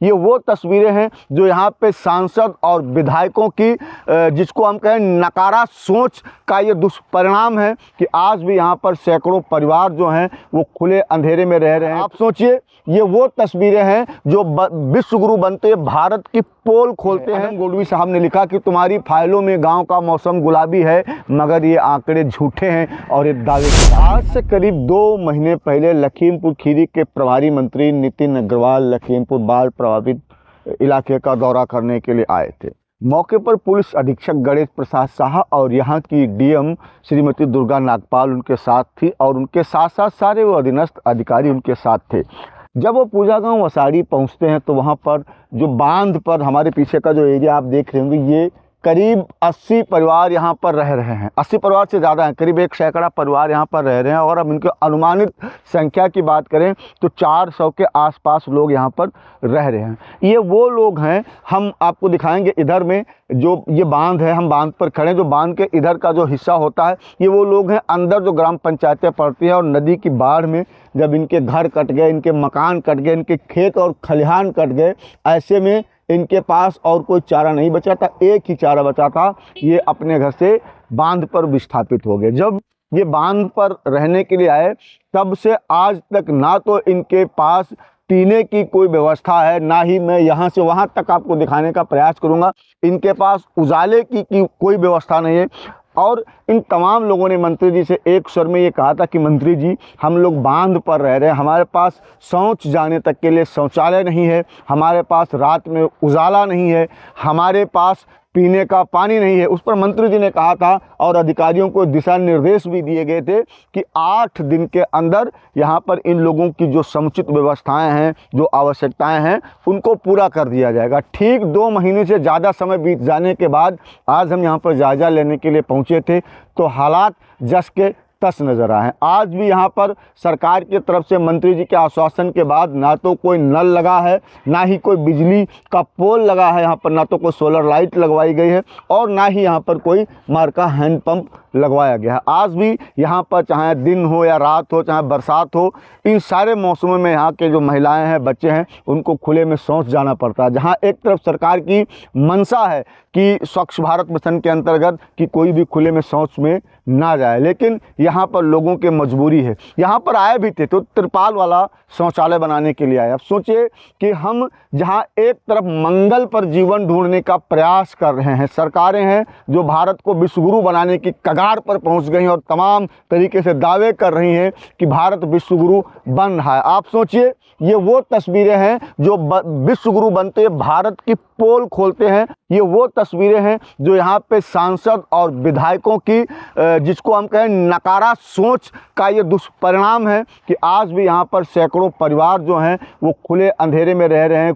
ये वो तस्वीरें हैं जो यहाँ पे सांसद और विधायकों की जिसको हम कहें नकारा सोच का ये दुष्परिणाम है कि आज भी यहाँ पर सैकड़ों परिवार जो हैं वो खुले अंधेरे में रह रहे हैं। आप सोचिए, ये वो तस्वीरें हैं जो विश्व गुरु बनते भारत की पोल खोलते हैं। गोडवी साहब ने लिखा कि तुम्हारी फाइलों में गांव का मौसम गुलाबी है, मगर ये आंकड़े झूठे हैं और ये दावे। आज से करीब 2 महीने पहले लखीमपुर खीरी के प्रभारी मंत्री नितिन अग्रवाल लखीमपुर बाढ़ प्रभावित इलाके का दौरा करने के लिए आए थे। मौके पर पुलिस अधीक्षक गणेश प्रसाद शाह और यहाँ की डीएम श्रीमती दुर्गा नागपाल उनके साथ थी और उनके साथ साथ सारे वो अधीनस्थ अधिकारी उनके साथ थे। जब वो पूजा गांव वसाड़ी पहुँचते हैं तो वहाँ पर जो बांध पर हमारे पीछे का जो एरिया आप देख रहे होंगे, ये करीब 80 परिवार यहाँ पर रह रहे हैं। 80 परिवार से ज़्यादा हैं, करीब 1 सैकड़ा परिवार यहाँ पर रह रहे हैं। और अब इनके अनुमानित संख्या की बात करें तो 400 के आसपास लोग यहाँ पर रह रहे हैं। ये वो लोग हैं, हम आपको दिखाएंगे इधर में जो ये बांध है, हम बांध पर खड़े हैं, जो बांध के इधर का जो हिस्सा होता है ये वो लोग हैं। अंदर जो ग्राम पंचायतें पड़ती हैं और नदी की बाढ़ में जब इनके घर कट गए, इनके मकान कट गए, इनके खेत और खलिहान कट गए, ऐसे में इनके पास और कोई चारा नहीं बचा था। एक ही चारा बचा था, ये अपने घर से बांध पर विस्थापित हो गए। जब ये बांध पर रहने के लिए आए तब से आज तक ना तो इनके पास पीने की कोई व्यवस्था है, ना ही मैं यहाँ से वहाँ तक आपको दिखाने का प्रयास करूँगा। इनके पास उजाले की कोई व्यवस्था नहीं है। और इन तमाम लोगों ने मंत्री जी से एक स्वर में ये कहा था कि मंत्री जी, हम लोग बांध पर रह रहे हैं, हमारे पास शौच जाने तक के लिए शौचालय नहीं है, हमारे पास रात में उजाला नहीं है, हमारे पास पीने का पानी नहीं है। उस पर मंत्री जी ने कहा था और अधिकारियों को दिशा निर्देश भी दिए गए थे कि 8 दिन के अंदर यहाँ पर इन लोगों की जो समुचित व्यवस्थाएं हैं, जो आवश्यकताएं हैं, उनको पूरा कर दिया जाएगा। ठीक 2 महीने से ज़्यादा समय बीत जाने के बाद आज हम यहाँ पर जायज़ा लेने के लिए पहुँचे थे तो हालात जस के तस नज़र आए हैं। आज भी यहाँ पर सरकार की तरफ से मंत्री जी के आश्वासन के बाद ना तो कोई नल लगा है, ना ही कोई बिजली का पोल लगा है यहाँ पर, ना तो कोई सोलर लाइट लगवाई गई है और ना ही यहाँ पर कोई मार्का हैंडपंप लगवाया गया है। आज भी यहाँ पर चाहे दिन हो या रात हो, चाहे बरसात हो, इन सारे मौसमों में यहाँ के जो महिलाएं हैं, बच्चे हैं, उनको खुले में शौच जाना पड़ता है। जहाँ एक तरफ सरकार की मंशा है कि स्वच्छ भारत मिशन के अंतर्गत कि कोई भी खुले में शौच में ना जाए, लेकिन यहाँ पर लोगों की मजबूरी है। यहाँ पर आए भी थे तो त्रिपाल वाला शौचालय बनाने के लिए आए। अब सोचिए कि हम जहाँ एक तरफ मंगल पर जीवन ढूंढने का प्रयास कर रहे हैं, सरकारें हैं जो भारत को विश्वगुरु बनाने की कगार पर पहुँच गई और तमाम तरीके से दावे कर रही हैं कि भारत विश्वगुरु बन रहा है। आप सोचिए, ये वो तस्वीरें हैं जो विश्वगुरु बनते भारत की पोल खोलते हैं। ये वो तस्वीरें हैं जो यहाँ पे सांसद और विधायकों की जिसको हम कहें नकारा सोच का ये दुष्परिणाम है कि आज भी यहाँ पर सैकड़ों परिवार जो हैं वो खुले अंधेरे में रह रहे हैं।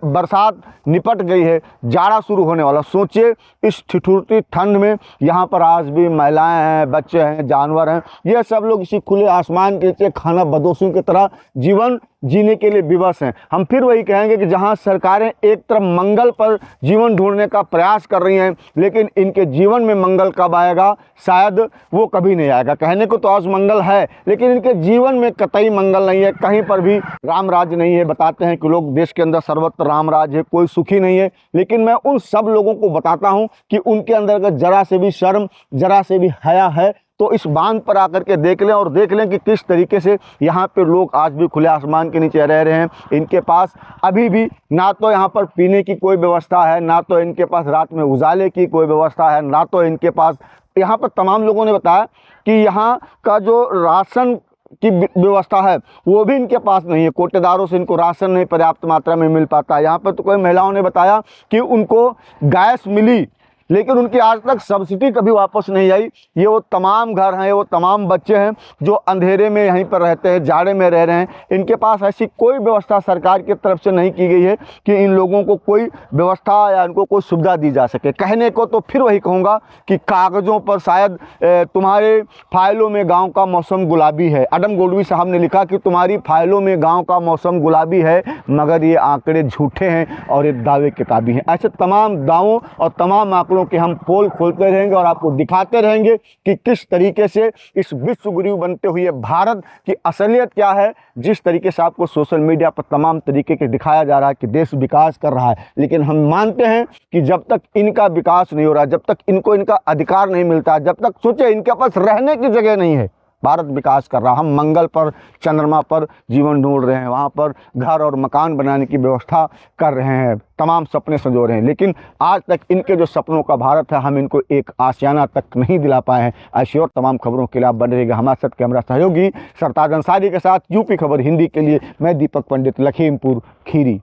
बरसात निपट गई है, जाड़ा शुरू होने वाला। सोचिए, इस ठिठुरती ठंड में यहाँ पर आज भी महिलाएं हैं, बच्चे हैं, जानवर हैं, ये सब लोग इसी खुले आसमान के नीचे खाना बदोशों की तरह जीवन जीने के लिए विवश हैं। हम फिर वही कहेंगे कि जहां सरकारें एक तरफ मंगल पर जीवन ढूंढने का प्रयास कर रही हैं, लेकिन इनके जीवन में मंगल कब आएगा, शायद वो कभी नहीं आएगा। कहने को तो आज मंगल है, लेकिन इनके जीवन में कतई मंगल नहीं है, कहीं पर भी राम राज्य नहीं है। बताते हैं कि लोग देश के अंदर सर्वत्र राम राज्य है, कोई सुखी नहीं है, लेकिन मैं उन सब लोगों को बताता हूं कि उनके अंदर अगर जरा से भी शर्म, जरा से भी हया है तो इस बांध पर आकर के देख लें और देख लें कि किस तरीके से यहाँ पे लोग आज भी खुले आसमान के नीचे रह रहे हैं। इनके पास अभी भी ना तो यहाँ पर पीने की कोई व्यवस्था है, ना तो इनके पास रात में उजाले की कोई व्यवस्था है, ना तो इनके पास, यहाँ पर तमाम लोगों ने बताया कि यहाँ का जो राशन की व्यवस्था है वो भी इनके पास नहीं है। कोटेदारों से इनको राशन नहीं पर्याप्त मात्रा में मिल पाता है। यहाँ पर तो कोई महिलाओं ने बताया कि उनको गैस मिली, लेकिन उनकी आज तक सब्सिडी कभी वापस नहीं आई। ये वो तमाम घर हैं, वो तमाम बच्चे हैं जो अंधेरे में यहीं पर रहते हैं, जाड़े में रह रहे हैं। इनके पास ऐसी कोई व्यवस्था सरकार की तरफ से नहीं की गई है कि इन लोगों को कोई व्यवस्था या इनको कोई सुविधा दी जा सके। कहने को तो फिर वही कहूँगा कि कागज़ों पर शायद तुम्हारे फाइलों में गाँव का मौसम गुलाबी है। अडम गोडवी साहब ने लिखा कि तुम्हारी फाइलों में गाँव का मौसम गुलाबी है, मगर ये आंकड़े झूठे हैं और ये दावे किताबी हैं। ऐसे तमाम दावों और तमाम आंकड़ों चैनलों के हम पोल खोलते रहेंगे और आपको दिखाते रहेंगे कि किस तरीके से इस विश्व गुरु बनते हुए भारत की असलियत क्या है। जिस तरीके से आपको सोशल मीडिया पर तमाम तरीके के दिखाया जा रहा है कि देश विकास कर रहा है, लेकिन हम मानते हैं कि जब तक इनका विकास नहीं हो रहा, जब तक इनको इनका अधिकार नहीं मिलता, जब तक सोचे इनके पास रहने की जगह नहीं है, भारत विकास कर रहा। हम मंगल पर, चंद्रमा पर जीवन ढूंढ रहे हैं, वहाँ पर घर और मकान बनाने की व्यवस्था कर रहे हैं, तमाम सपने संजो रहे हैं, लेकिन आज तक इनके जो सपनों का भारत है, हम इनको एक आशियाना तक नहीं दिला पाए हैं। ऐसी और तमाम खबरों के लिए आप बने रहेगा हमारे साथ। कैमरा सहयोगी सरताज अंसारी के साथ यूपी खबर हिंदी के लिए मैं दीपक पंडित, लखीमपुर खीरी।